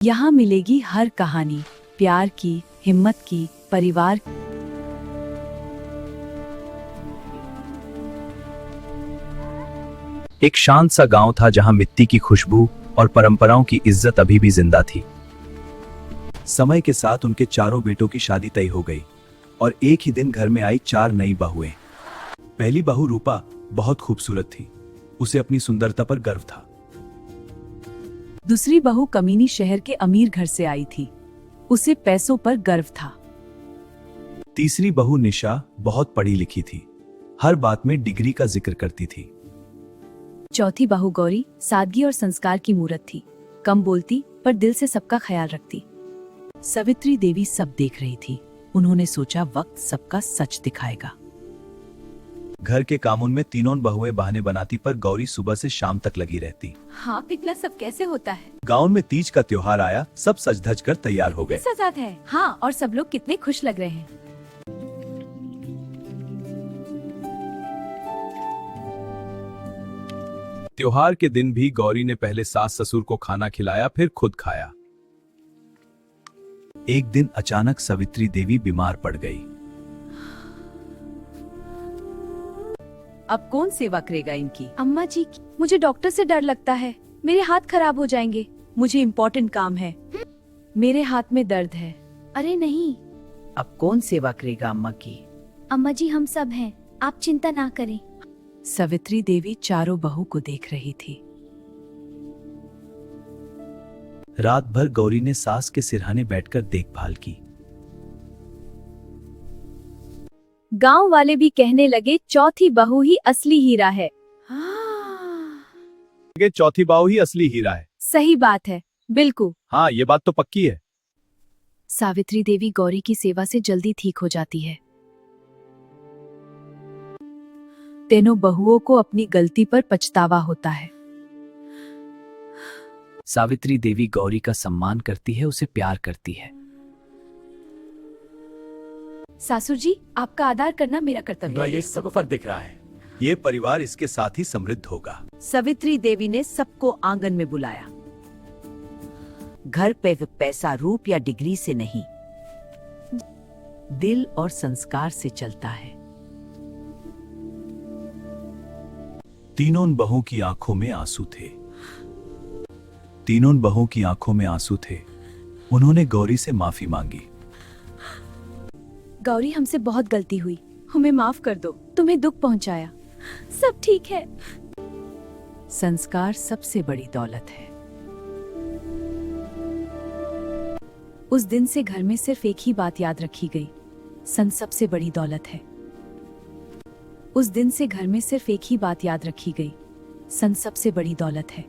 यहाँ मिलेगी हर कहानी, प्यार की, हिम्मत की, परिवार। एक शांत सा गांव था जहां मिट्टी की खुशबू और परंपराओं की इज्जत अभी भी जिंदा थी। समय के साथ उनके चारों बेटों की शादी तय हो गई और एक ही दिन घर में आई 4 नई बहुएं। पहली बहू रूपा बहुत खूबसूरत थी, उसे अपनी सुंदरता पर गर्व था। दूसरी बहू कमीनी शहर के अमीर घर से आई थी, उसे पैसों पर गर्व था। तीसरी बहू निशा बहुत पढ़ी लिखी थी, हर बात में डिग्री का जिक्र करती थी। चौथी बहू गौरी सादगी और संस्कार की मूरत थी, कम बोलती पर दिल से सबका ख्याल रखती। सावित्री देवी सब देख रही थी, उन्होंने सोचा वक्त सबका सच दिखाएगा। घर के कामों में तीनों बहुएं बहाने बनाती पर गौरी सुबह से शाम तक लगी रहती। हाँ, इतना सब कैसे होता है? गांव में तीज का त्योहार आया, सब सज धज कर तैयार हो गए। सजाद है। हाँ, और सब लोग कितने खुश लग रहे हैं। त्योहार के दिन भी गौरी ने पहले सास ससुर को खाना खिलाया, फिर खुद खाया। एक दिन अचानक सावित्री देवी बीमार पड़ गई। अब कौन सेवा करेगा इनकी? अम्मा जी, मुझे डॉक्टर से डर लगता है, मेरे हाथ खराब हो जाएंगे। मुझे इम्पोर्टेंट काम है, मेरे हाथ में दर्द है। अरे नहीं। अब कौन सेवा करेगा अम्मा की? अम्मा जी, हम सब हैं, आप चिंता ना करें। सावित्री देवी चारों बहू को देख रही थी। रात भर गौरी ने सास के सिरहाने बैठकर देखभाल की। गांव वाले भी कहने लगे चौथी बहू ही असली हीरा है। चौथी बहू ही असली हीरा है। सही बात है, बिल्कुल। हाँ, ये बात तो पक्की है। सावित्री देवी गौरी की सेवा से जल्दी ठीक हो जाती है। तीनों बहुओं को अपनी गलती पर पछतावा होता है। सावित्री देवी गौरी का सम्मान करती है, उसे प्यार करती है। सासुर जी, आपका आदर करना मेरा कर्तव्य है। ये सब फर्क दिख रहा है। ये परिवार इसके साथ ही समृद्ध होगा। सावित्री देवी ने सबको आंगन में बुलाया। घर पे पैसा रूप या डिग्री से नहीं, दिल और संस्कार से चलता है। तीनों बहू की आंखों में आंसू थे। तीनों बहू की आंखों में आंसू थे। उन्होंने गौरी से माफी मांगी। गौरी, हमसे बहुत गलती हुई, हमें माफ कर दो, तुम्हें दुख पहुंचाया। सब ठीक है। संस्कार सबसे बड़ी दौलत है। उस दिन से घर में सिर्फ एक ही बात याद रखी गई, सन सबसे बड़ी दौलत है। उस दिन से घर में सिर्फ एक ही बात याद रखी गई, सन सबसे बड़ी दौलत है।